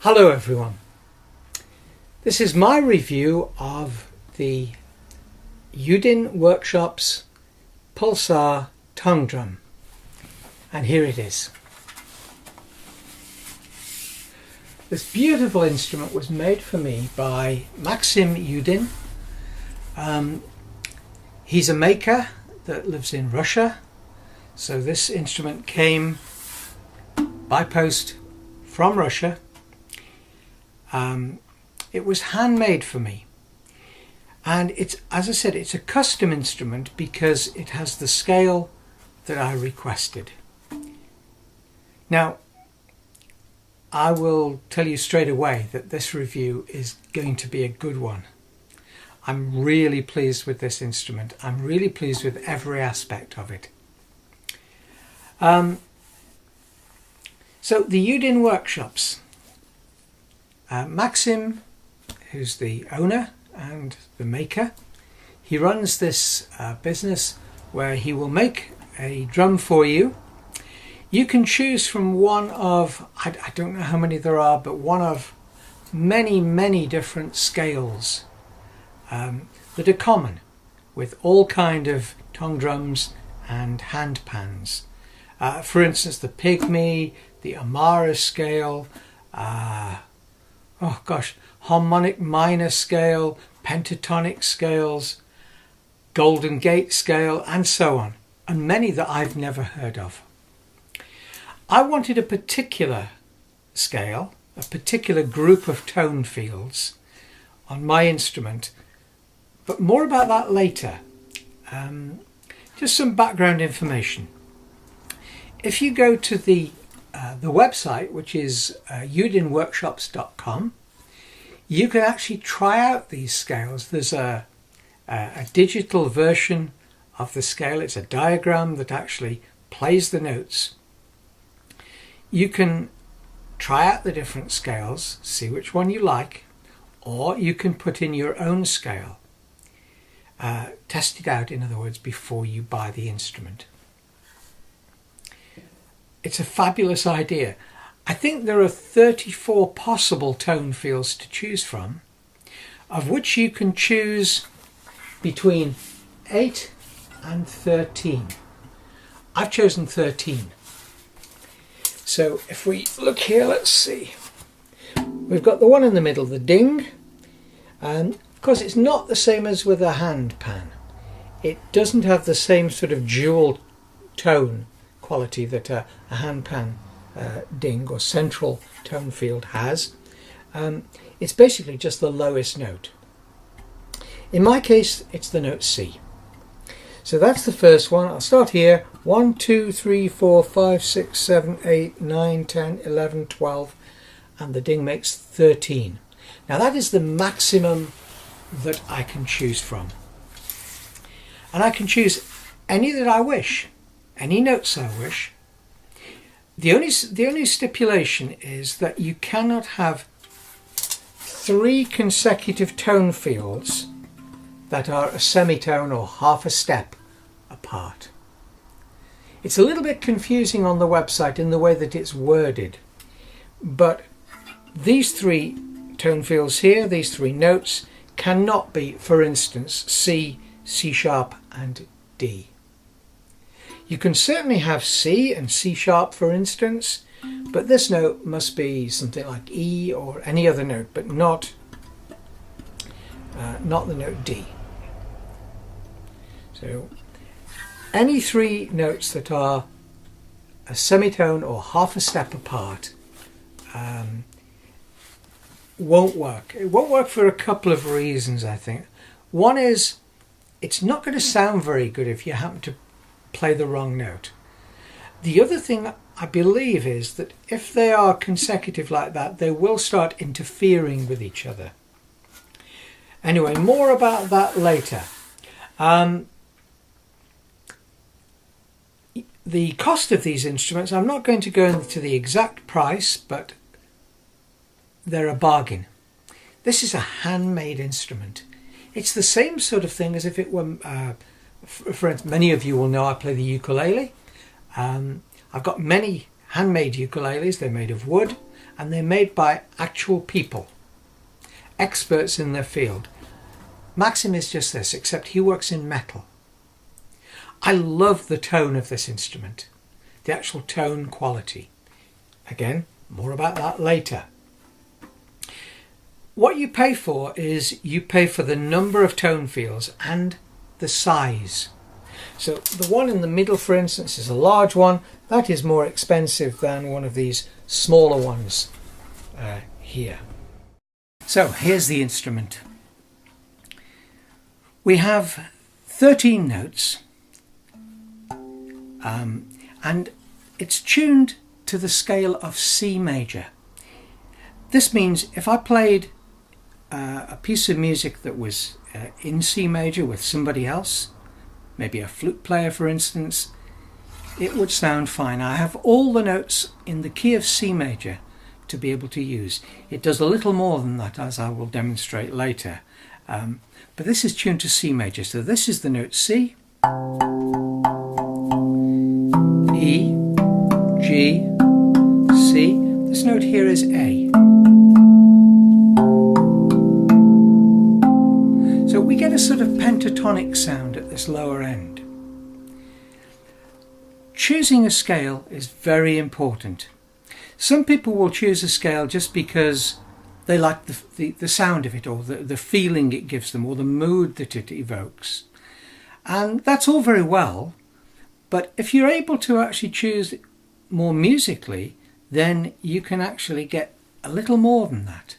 Hello everyone, this is my review of the Yudin Workshop's Pulsar tongue drum, and here it is. This beautiful instrument was made for me by Maksim Yudin. He's a maker that lives in Russia, so this instrument came by post from Russia. It was handmade for me, and it's, as I said, it's a custom instrument because it has the scale that I requested. Now, I will tell you straight away that this review is going to be a good one. I'm really pleased with this instrument. I'm really pleased with every aspect of it. So the Yudin Workshops. Maksim, who's the owner and the maker, he runs this business where he will make a drum for you. You can choose from one of, I don't know how many there are, but one of many different scales that are common with all kind of tongue drums and hand pans. For instance, the Pygmy, the Amara scale, harmonic minor scale, pentatonic scales, Golden Gate scale, and so on, and many that I've never heard of. I wanted a particular scale, a particular group of tone fields on my instrument, but more about that later. Just some background information. If you go to the website, which is yudinworkshops.com, you can actually try out these scales. There's a digital version of the scale. It's a diagram that actually plays the notes. You can try out the different scales, see which one you like, or you can put in your own scale. Test it out, in other words, before you buy the instrument. It's a fabulous idea. I think there are 34 possible tone fields to choose from, of which you can choose between 8 and 13. I've chosen 13. So if we look here, let's see. We've got the one in the middle, the ding. And of course, it's not the same as with a hand pan. It doesn't have the same sort of dual tone quality that a hand pan ding or central tone field has. It's basically just the lowest note. In my case, it's the note C. So that's the first one. I'll start here. 1, 2, 3, 4, 5, 6, 7, 8, 9, 10, 11, 12, and the ding makes 13. Now that is the maximum that I can choose from. And I can choose any that I wish, any notes I wish. The only stipulation is that you cannot have 3 consecutive tone fields that are a semitone or half a step apart. It's a little bit confusing on the website in the way that it's worded, but these 3 tone fields here, these 3 notes, cannot be, for instance, C, C sharp and D. You can certainly have C and C sharp, for instance, but this note must be something like E or any other note, but not the note D. So any 3 notes that are a semitone or half a step apart won't work. It won't work for a couple of reasons, I think. One is it's not going to sound very good if you happen to play the wrong note. The other thing I believe is that if they are consecutive like that, they will start interfering with each other. Anyway, more about that later. The cost of these instruments, I'm not going to go into the exact price, but they're a bargain. This is a handmade instrument. It's the same sort of thing as if it were, for instance, many of you will know I play the ukulele. I've got many handmade ukuleles. They're made of wood and they're made by actual people, experts in their field. Maksim is just this, except he works in metal. I love the tone of this instrument, the actual tone quality. Again, more about that later. What you pay for is you pay for the number of tone fields and the size. So the one in the middle, for instance, is a large one. That is more expensive than one of these smaller ones here. So here's the instrument. We have 13 notes, and it's tuned to the scale of C major. This means if I played a piece of music that was in C major with somebody else, maybe a flute player for instance, it would sound fine. I have all the notes in the key of C major to be able to use. It does a little more than that, as I will demonstrate later, but this is tuned to C major. So this is the note C, E, G, C. This note here is A. So we get a sort of pentatonic sound at this lower end. Choosing a scale is very important. Some people will choose a scale just because they like the sound of it, or the feeling it gives them, or the mood that it evokes. And that's all very well, but if you're able to actually choose more musically, then you can actually get a little more than that.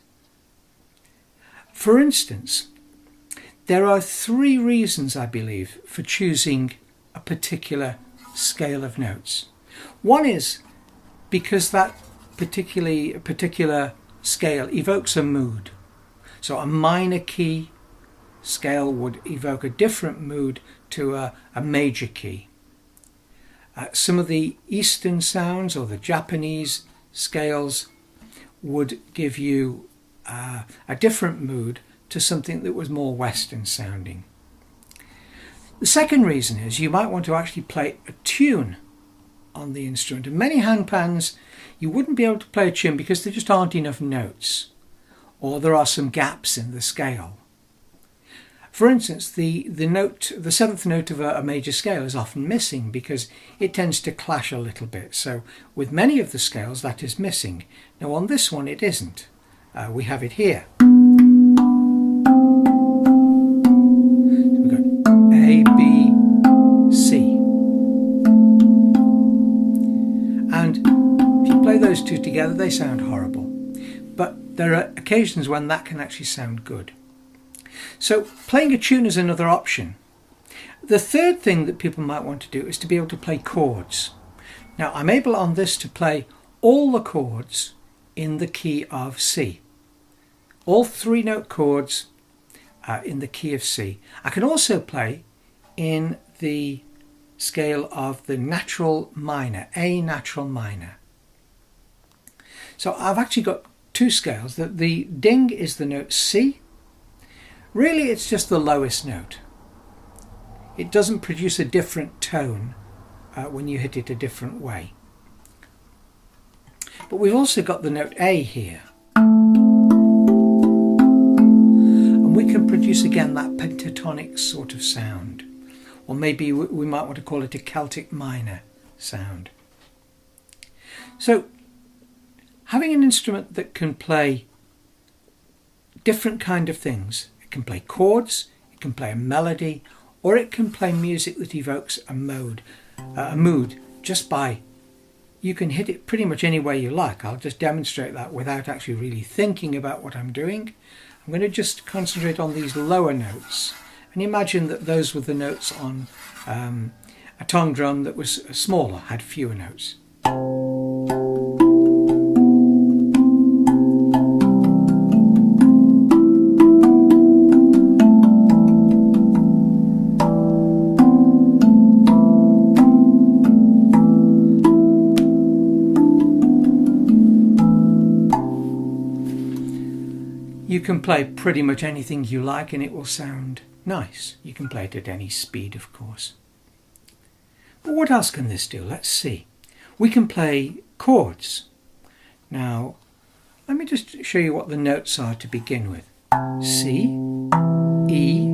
For instance, there are 3 reasons, I believe, for choosing a particular scale of notes. One is because that particular scale evokes a mood. So a minor key scale would evoke a different mood to a major key. Some of the Eastern sounds or the Japanese scales would give you a different mood to something that was more Western sounding. The second reason is you might want to actually play a tune on the instrument. In many handpans you wouldn't be able to play a tune because there just aren't enough notes, or there are some gaps in the scale. For instance, the 7th note of a major scale is often missing because it tends to clash a little bit. So with many of the scales that is missing. Now on this one it isn't. We have it here. So we've got A, B, C. And if you play those two together they sound horrible. But there are occasions when that can actually sound good. So playing a tune is another option. The third thing that people might want to do is to be able to play chords. Now I'm able on this to play all the chords in the key of C. All 3-note chords in the key of C. I can also play in the scale of the natural minor, A natural minor. So I've actually got 2 scales. The ding is the note C. Really it's just the lowest note. It doesn't produce a different tone when you hit it a different way. But we've also got the note A here. And we can produce again that pentatonic sort of sound. Or maybe we might want to call it a Celtic minor sound. So having an instrument that can play different kind of things. It can play chords, it can play a melody, or it can play music that evokes a mood just by, you can hit it pretty much any way you like. I'll just demonstrate that without actually really thinking about what I'm doing. I'm going to just concentrate on these lower notes and imagine that those were the notes on a tongue drum that was smaller, had fewer notes. You can play pretty much anything you like and it will sound nice. You can play it at any speed, of course. But what else can this do? Let's see. We can play chords. Now, let me just show you what the notes are to begin with. C, E,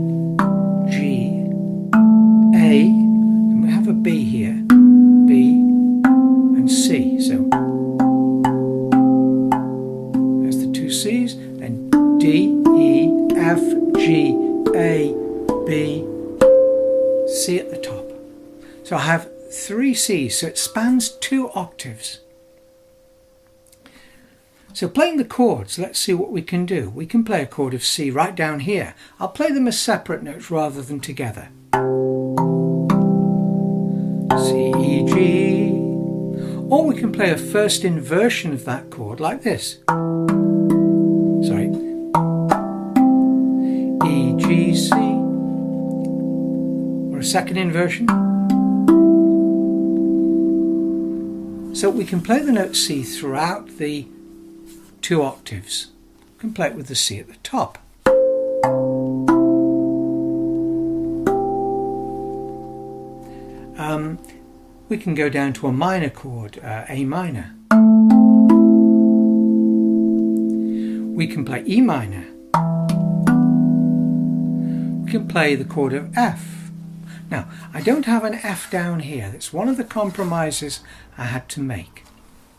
G, A, and we have a B here, B and C. So there's the two C's, then D, E, F, G, A, B, C at the top. So I have 3 C's, so it spans 2 octaves. So playing the chords, let's see what we can do. We can play a chord of C right down here. I'll play them as separate notes rather than together. C, E, G. Or we can play a first inversion of that chord like this. Sorry. E, G, C. Or a second inversion. So we can play the note C throughout the 2 octaves. We can play it with the C at the top. We can go down to a minor chord, A minor. We can play E minor. We can play the chord of F. Now, I don't have an F down here. That's one of the compromises I had to make.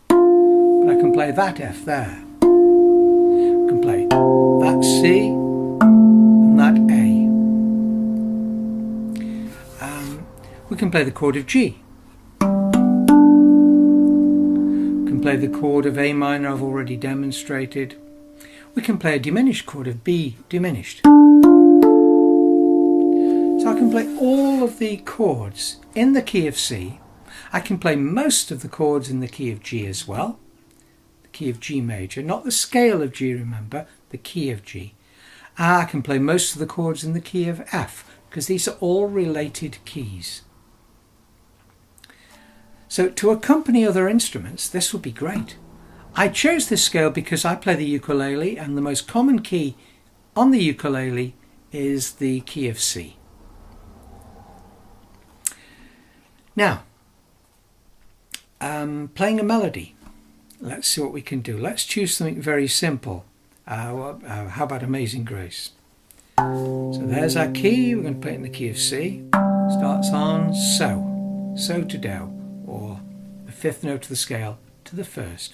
But I can play that F there. I can play that C and that A. We can play the chord of G. We can play the chord of A minor I've already demonstrated. We can play a diminished chord of B diminished. So I can play all of the chords in the key of C. I can play most of the chords in the key of G as well. The key of G major, not the scale of G, remember, the key of G. I can play most of the chords in the key of F, because these are all related keys. So to accompany other instruments, this would be great. I chose this scale because I play the ukulele, and the most common key on the ukulele is the key of C. Now, playing a melody. Let's see what we can do. Let's choose something very simple. How about Amazing Grace? So there's our key. We're going to play it in the key of C. Starts on So. So to Do, or the 5th note of the scale to the 1st.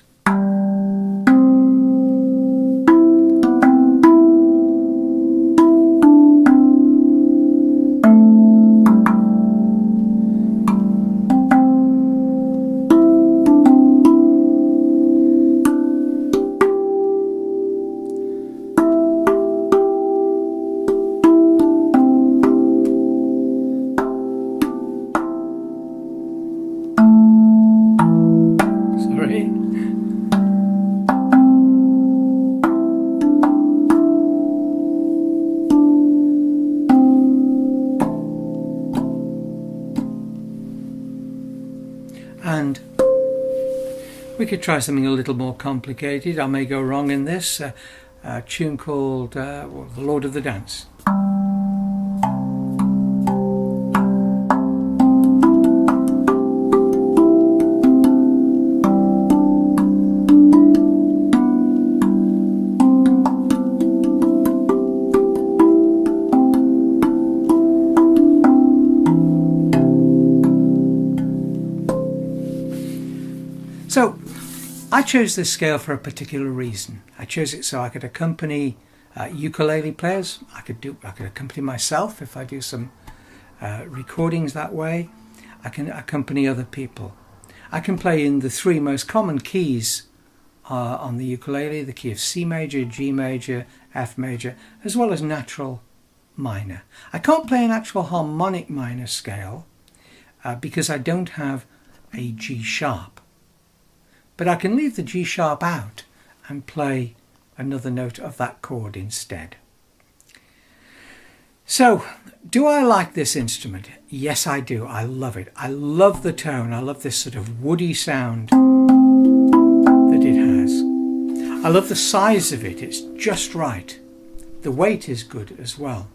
And we could try something a little more complicated. I may go wrong in this. A tune called The Lord of the Dance. So I chose this scale for a particular reason. I chose it so I could accompany ukulele players. I could accompany myself if I do some recordings that way. I can accompany other people. I can play in the 3 most common keys on the ukulele: the key of C major, G major, F major, as well as natural minor. I can't play an actual harmonic minor scale because I don't have a G sharp. But I can leave the G sharp out and play another note of that chord instead. So, do I like this instrument? Yes, I do. I love it. I love the tone. I love this sort of woody sound that it has. I love the size of it. It's just right. The weight is good as well.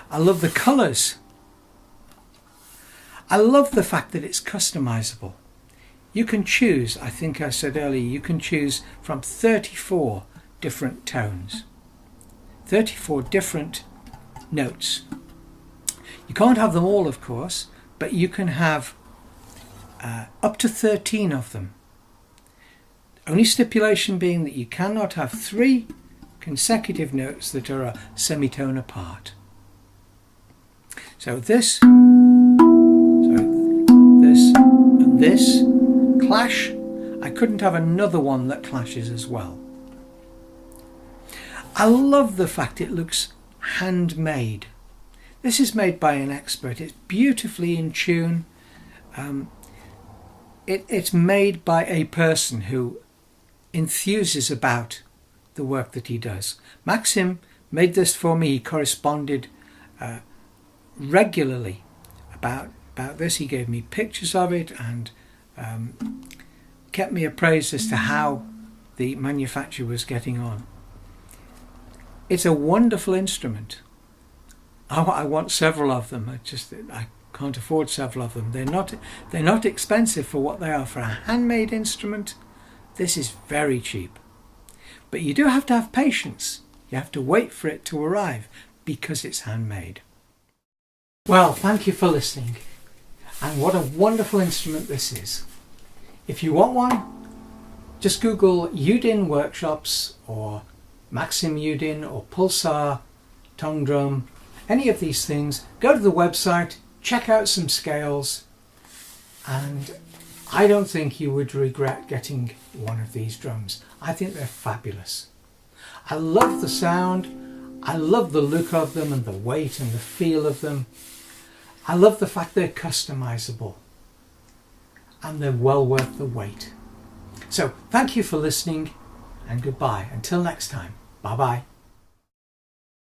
I love the colours. I love the fact that it's customizable. you can choose, I think I said earlier, you can choose from 34 different tones, 34 different notes. You can't have them all, of course, but you can have up to 13 of them. Only stipulation being that you cannot have 3 consecutive notes that are a semitone apart. So this, and this clash. I couldn't have another one that clashes as well. I love the fact it looks handmade. This is made by an expert. It's beautifully in tune. It's made by a person who enthuses about the work that he does. Maksim made this for me. He corresponded regularly about this. He gave me pictures of it and kept me appraised as to how the manufacturer was getting on. It's a wonderful instrument. I want several of them. I can't afford several of them. They're not expensive for what they are. For a handmade instrument, this is very cheap. But you do have to have patience. You have to wait for it to arrive because it's handmade. Well, thank you for listening. And what a wonderful instrument this is. If you want one, just Google Yudin workshops or Maksim Yudin or Pulsar tongue drum, any of these things. Go to the website, check out some scales, and I don't think you would regret getting one of these drums. I think they're fabulous. I love the sound, I love the look of them and the weight and the feel of them. I love the fact they're customizable and they're well worth the wait. So thank you for listening and goodbye. Until next time, bye bye.